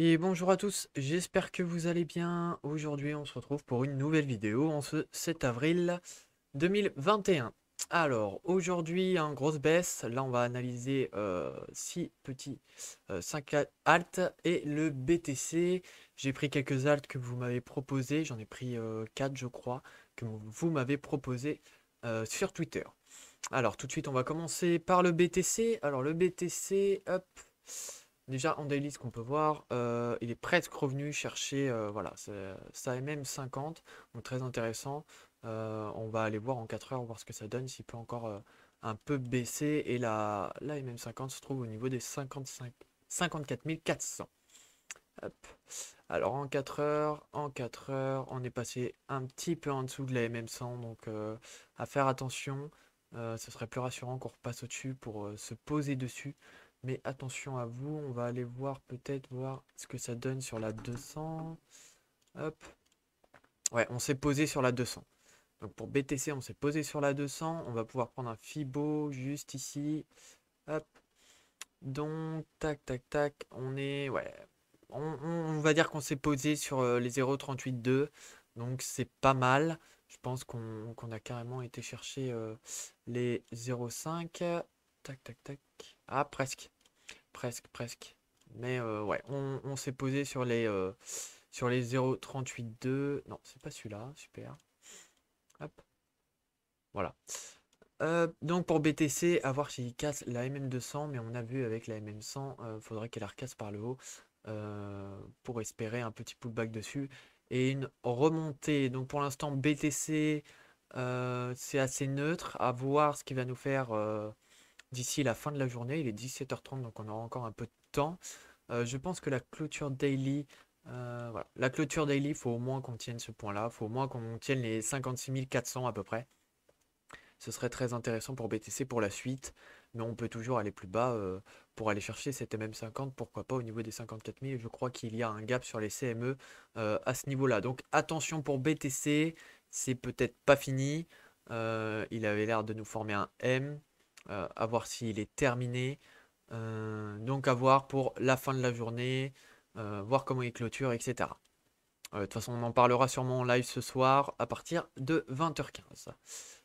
Et bonjour à tous, j'espère que vous allez bien. Aujourd'hui, on se retrouve pour une nouvelle vidéo en ce 7 avril 2021. Alors, aujourd'hui, grosse baisse. Là, on va analyser 6 petits 5 alts et le BTC. J'ai pris quelques alts que vous m'avez proposé. J'en ai pris 4, je crois, que vous m'avez proposé sur Twitter. Alors, tout de suite, on va commencer par le BTC. Alors, le BTC, hop. Déjà, en daily, ce qu'on peut voir, il est presque revenu chercher, voilà, ça MM50, donc très intéressant. On va aller voir en 4 heures, voir ce que ça donne, s'il peut encore un peu baisser. Et la MM50 se trouve au niveau des 54 400. Hop. Alors en 4 heures, on est passé un petit peu en dessous de la MM100, donc à faire attention. Ce serait plus rassurant qu'on repasse au-dessus pour se poser dessus. Mais attention à vous, on va aller voir peut-être voir ce que ça donne sur la 200. Hop. Ouais, on s'est posé sur la 200. Donc pour BTC, on s'est posé sur la 200. On va pouvoir prendre un Fibo juste ici. Hop. Donc, tac, tac, tac. On est, ouais, on va dire qu'on s'est posé sur les 0,38,2. Donc, c'est pas mal. Je pense qu'on a carrément été chercher les 0,5. Tac, tac, tac. Ah, presque. Presque, presque. Mais ouais, on s'est posé sur les 0,38,2. Non, c'est pas celui-là. Super. Hop. Voilà. Donc pour BTC, à voir s'il casse la MM200, mais on a vu avec la MM100, faudrait qu'elle la recasse par le haut pour espérer un petit pullback dessus et une remontée. Donc pour l'instant, BTC, c'est assez neutre. À voir ce qu'il va nous faire d'ici la fin de la journée. Il est 17h30, donc on aura encore un peu de temps. Je pense que la clôture daily, voilà. La clôture daily, il faut au moins qu'on tienne ce point-là. Il faut au moins qu'on tienne les 56 400 à peu près. Ce serait très intéressant pour BTC pour la suite, mais on peut toujours aller plus bas pour aller chercher cette MM50, pourquoi pas au niveau des 54 000. Je crois qu'il y a un gap sur les CME à ce niveau-là. Donc attention pour BTC, c'est peut-être pas fini. Il avait l'air de nous former un M, à voir s'il est terminé. Donc à voir pour la fin de la journée, voir comment il clôture, etc. De toute façon, on en parlera sûrement en live ce soir à partir de 20h15.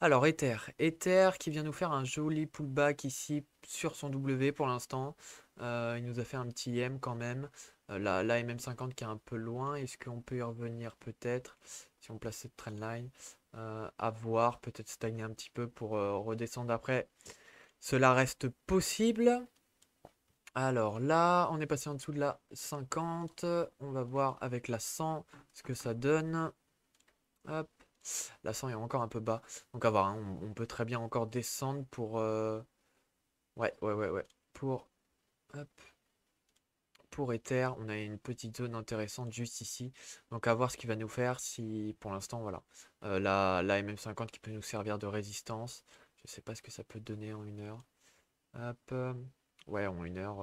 Alors, Ether qui vient nous faire un joli pullback ici sur son W pour l'instant. Il nous a fait un petit M quand même. La MM50 qui est un peu loin. Est-ce qu'on peut y revenir peut-être si on place cette trendline? À voir, peut-être stagner un petit peu pour redescendre après. Cela reste possible. Alors là, on est passé en dessous de la 50. On va voir avec la 100 ce que ça donne. Hop. La 100 est encore un peu bas. Donc à voir, hein, on peut très bien encore descendre pour... Ouais, ouais, ouais, ouais. Hop, pour Ether, on a une petite zone intéressante juste ici. Donc à voir ce qu'il va nous faire si pour l'instant, voilà. La MM50 qui peut nous servir de résistance. Je sais pas ce que ça peut donner en une heure. Hop. Ouais, en une heure,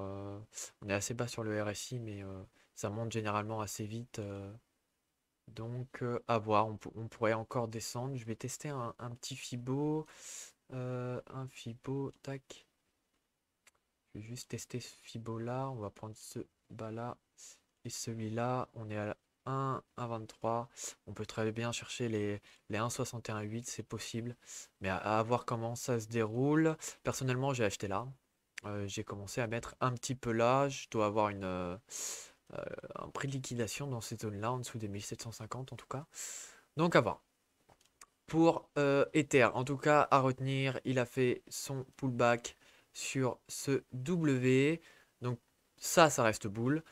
on est assez bas sur le RSI, mais ça monte généralement assez vite. Donc à voir, on pourrait encore descendre. Je vais tester un petit Fibo. Un Fibo, tac. Je vais juste tester ce Fibo là. On va prendre ce bas là et celui-là. On est à 1,23. On peut très bien chercher les 1,61,8, c'est possible. Mais à voir comment ça se déroule. Personnellement, j'ai acheté là. J'ai commencé à mettre un petit peu là. Je dois avoir un prix de liquidation dans ces zones-là, en dessous des 1750 en tout cas. Donc à voir. Pour Ether, en tout cas, à retenir, il a fait son pullback sur ce W. Donc ça reste boule.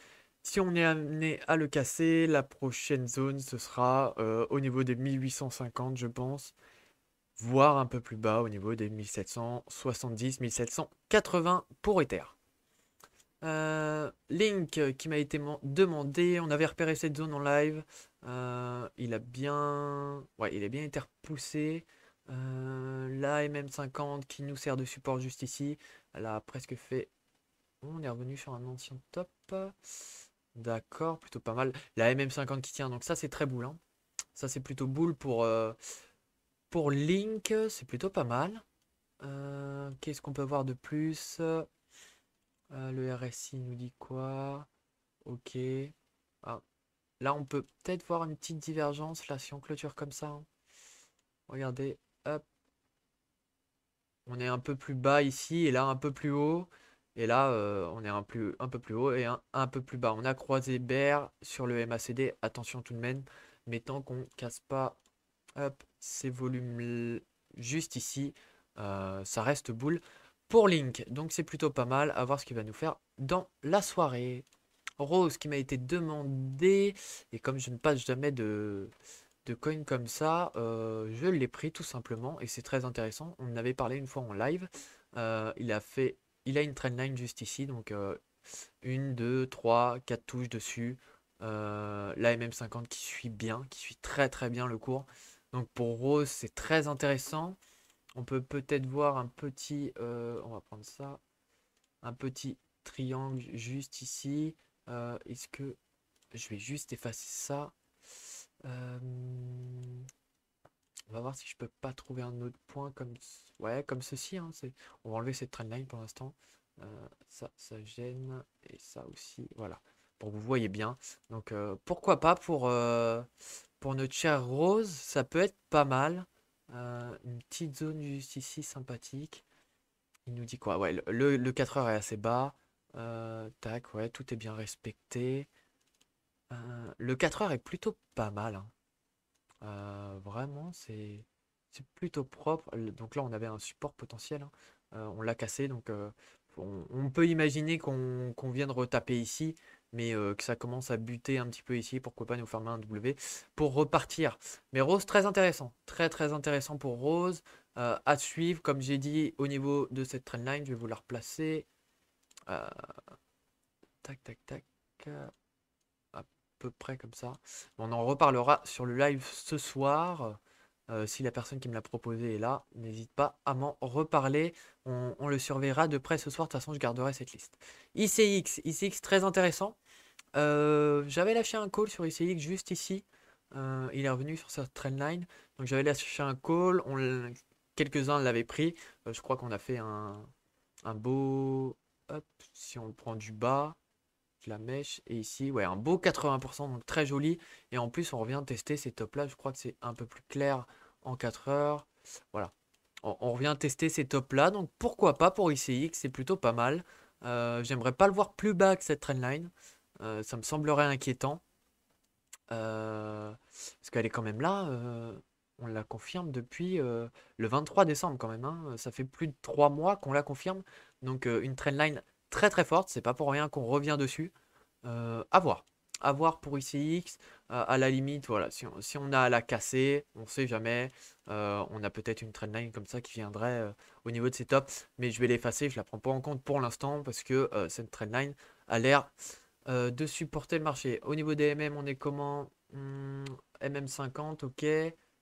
Si on est amené à le casser, la prochaine zone, ce sera au niveau des 1850, je pense, voire un peu plus bas, au niveau des 1770, 1780 pour Ether. Link qui m'a été demandé, on avait repéré cette zone en live. Il a bien, ouais, il a bien été repoussé. La MM50 qui nous sert de support juste ici, elle a presque fait. On est revenu sur un ancien top. D'accord, plutôt pas mal. La MM50 qui tient, donc ça c'est très boule, hein. Ça c'est plutôt boule pour Link, c'est plutôt pas mal. Qu'est-ce qu'on peut voir de plus? Le RSI nous dit quoi? Ok. Ah, là, on peut peut-être voir une petite divergence, là, si on clôture comme ça, hein. Regardez, hop, on est un peu plus bas ici, et là, un peu plus haut. Et là, on est un peu plus haut et un peu plus bas. On a croisé Bear sur le MACD. Attention tout de même. Mais tant qu'on casse pas, hop, ces volumes juste ici, ça reste boule pour Link. Donc c'est plutôt pas mal. À voir ce qu'il va nous faire dans la soirée. Rose qui m'a été demandé. Et comme je ne passe jamais de coin comme ça, je l'ai pris tout simplement. Et c'est très intéressant. On en avait parlé une fois en live. Il a une trendline juste ici. Donc une, deux, trois, quatre touches dessus. La MM50 qui suit bien, qui suit très très bien le cours. Donc pour Rose, c'est très intéressant. On peut peut-être voir un petit, on va prendre ça, un petit triangle juste ici. Est-ce que je vais juste effacer ça? Euh, on va voir si je peux pas trouver un autre point comme, ouais, comme ceci, hein, on va enlever cette trendline pour l'instant. Ça gêne et ça aussi, voilà. Pour que vous voyez bien. Donc pourquoi pas pour notre chère Rose, ça peut être pas mal. Une petite zone juste ici sympathique. Il nous dit quoi? Ouais, le 4 heures est assez bas. Tac, ouais, tout est bien respecté. Le 4 heures est plutôt pas mal, hein. Vraiment, c'est plutôt propre. Donc là, on avait un support potentiel, hein. On l'a cassé, donc on peut imaginer qu'on vient de retaper ici, mais que ça commence à buter un petit peu ici. Pourquoi pas nous faire un W pour repartir. Mais Rose, très intéressant. Très très intéressant pour Rose. À suivre, comme j'ai dit, au niveau de cette trendline, je vais vous la replacer. Euh, tac, tac, tac. À peu près comme ça. On en reparlera sur le live ce soir. Si la personne qui me l'a proposé est là, n'hésite pas à m'en reparler. On le surveillera de près ce soir. De toute façon, je garderai cette liste. ICX très intéressant. J'avais lâché un call sur ICX juste ici. Il est revenu sur sa trendline. Donc j'avais lâché un call. Quelques-uns l'avaient pris. Je crois qu'on a fait un beau... Hop, si on le prend du bas la mèche. Et ici, ouais, un beau 80%, donc très joli. Et en plus, on revient tester ces tops là. Je crois que c'est un peu plus clair en 4 heures. Voilà. On revient tester ces tops là. Donc pourquoi pas pour ICX, c'est plutôt pas mal. J'aimerais pas le voir plus bas que cette trendline. Ça me semblerait inquiétant. Parce qu'elle est quand même là. On la confirme depuis le 23 décembre quand même, hein. Ça fait plus de 3 mois qu'on la confirme. Donc une trendline très très forte. C'est pas pour rien qu'on revient dessus. À voir. À voir pour ICX. À la limite, voilà, si on a à la casser, on sait jamais. On a peut-être une trendline comme ça qui viendrait au niveau de ses tops. Mais je vais l'effacer, je la prends pas en compte pour l'instant parce que cette trendline a l'air de supporter le marché. Au niveau des MM, on est comment? MM50, ok.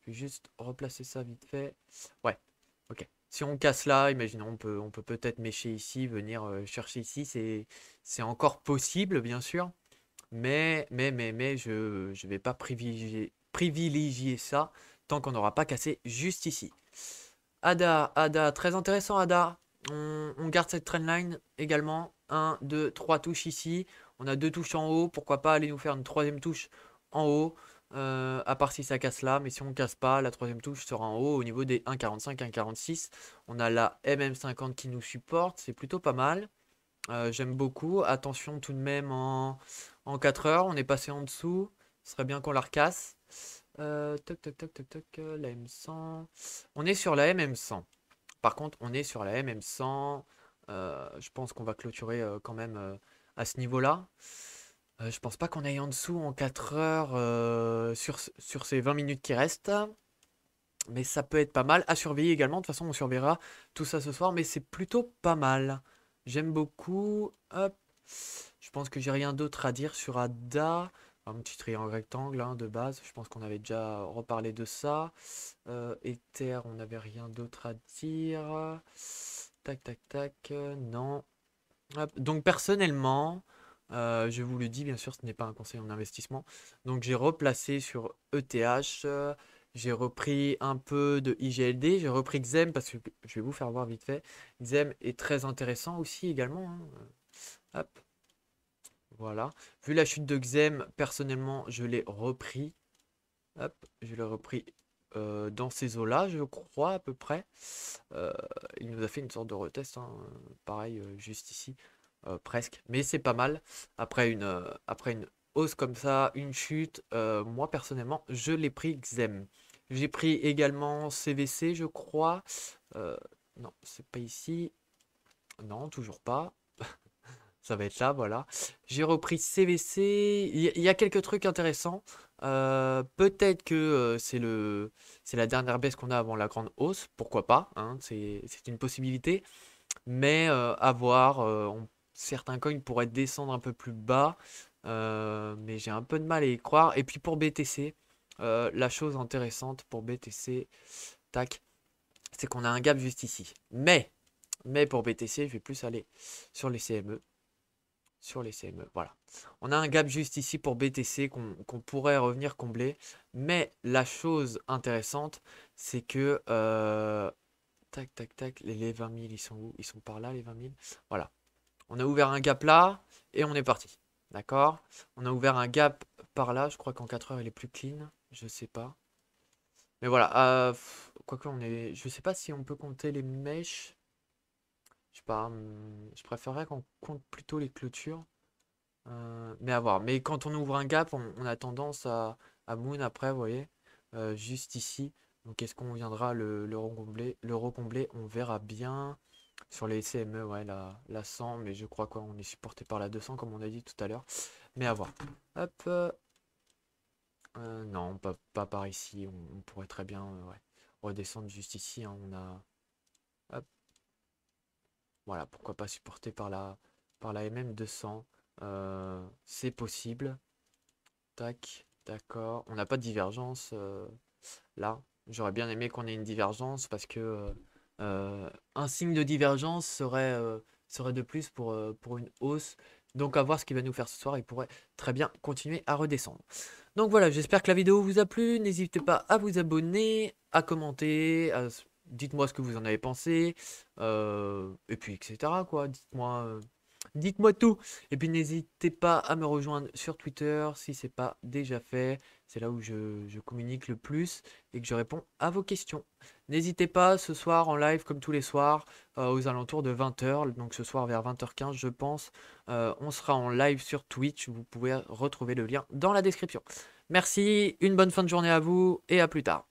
Je vais juste replacer ça vite fait. Ouais, ok. Si on casse là, imaginons, on peut peut-être mécher ici, venir chercher ici. C'est encore possible, bien sûr. Mais, je vais pas privilégier ça tant qu'on n'aura pas cassé juste ici. Ada, très intéressant, Ada. On garde cette trendline également. Un, 2, 3 touches ici. On a 2 touches en haut. Pourquoi pas aller nous faire une troisième touche en haut. À part si ça casse là. Mais si on casse pas, la troisième touche sera en haut au niveau des 1,45, 1,46. On a la MM50 qui nous supporte. C'est plutôt pas mal. J'aime beaucoup. Attention tout de même en 4 heures. On est passé en dessous. Ce serait bien qu'on la recasse. Toc, toc, toc, toc, toc. La M100. On est sur la MM100. Par contre, on est sur la MM100. Je pense qu'on va clôturer quand même à ce niveau-là. Je pense pas qu'on aille en dessous en 4 heures sur ces 20 minutes qui restent. Mais ça peut être pas mal à surveiller également. De toute façon, on surveillera tout ça ce soir. Mais c'est plutôt pas mal. J'aime beaucoup. Hop. Je pense que j'ai rien d'autre à dire sur Ada. Un petit triangle rectangle hein, de base. Je pense qu'on avait déjà reparlé de ça. Ether, on n'avait rien d'autre à dire. Tac, tac, tac. Non. Hop. Donc personnellement, je vous le dis, bien sûr, ce n'est pas un conseil en investissement. Donc j'ai replacé sur ETH. J'ai repris un peu de IGLD. J'ai repris XEM parce que je vais vous faire voir vite fait. XEM est très intéressant aussi également, hein. Hop. Voilà. Vu la chute de Xem, personnellement, je l'ai repris. Hop, je l'ai repris dans ces eaux-là, je crois, à peu près. Euh, il nous a fait une sorte de retest, hein, pareil, juste ici, presque. Mais c'est pas mal. Après une hausse comme ça, une chute, moi, personnellement, je l'ai pris Xem. J'ai pris également CVC, je crois. Euh, non, c'est pas ici. Non, toujours pas. Ça va être là, voilà. J'ai repris CVC. Il y a quelques trucs intéressants. Peut-être que c'est la dernière baisse qu'on a avant la grande hausse. Pourquoi pas, hein, c'est une possibilité. Mais à voir. Certains coins pourraient descendre un peu plus bas. Mais j'ai un peu de mal à y croire. Et puis pour BTC, la chose intéressante pour BTC, tac, c'est qu'on a un gap juste ici. Mais pour BTC, je vais plus aller sur les CME. Sur les CME, voilà. On a un gap juste ici pour BTC qu'on pourrait revenir combler. Mais la chose intéressante, c'est que... tac, tac, tac. Les 20 000, ils sont où? Ils sont par là, les 20 000. Voilà. On a ouvert un gap là et on est parti. D'accord? On a ouvert un gap par là. Je crois qu'en 4 heures, il est plus clean. Je sais pas. Mais voilà. Quoique, je sais pas si on peut compter les mèches. Je sais pas. Je préférerais qu'on compte plutôt les clôtures. Mais à voir. Mais quand on ouvre un gap, on a tendance à moon après, vous voyez, juste ici. Donc est-ce qu'on viendra le recombler? Le recombler, on verra bien. Sur les CME, ouais, la 100, mais je crois qu'on est supporté par la 200, comme on a dit tout à l'heure. Mais à voir. Hop. Non, pas par ici. On pourrait très bien ouais, redescendre juste ici, hein. On a. Hop. Voilà, pourquoi pas supporté par la MM 200. C'est possible. Tac, d'accord. On n'a pas de divergence là. J'aurais bien aimé qu'on ait une divergence parce que un signe de divergence serait de plus pour une hausse. Donc à voir ce qu'il va nous faire ce soir. Il pourrait très bien continuer à redescendre. Donc voilà, j'espère que la vidéo vous a plu. N'hésitez pas à vous abonner, à commenter, dites-moi ce que vous en avez pensé. Et puis etc. quoi. Dites-moi tout. Et puis n'hésitez pas à me rejoindre sur Twitter si c'est pas déjà fait. C'est là où je communique le plus et que je réponds à vos questions. N'hésitez pas ce soir en live comme tous les soirs aux alentours de 20 h. Donc ce soir vers 20 h 15 je pense. On sera en live sur Twitch. Vous pouvez retrouver le lien dans la description. Merci, une bonne fin de journée à vous et à plus tard.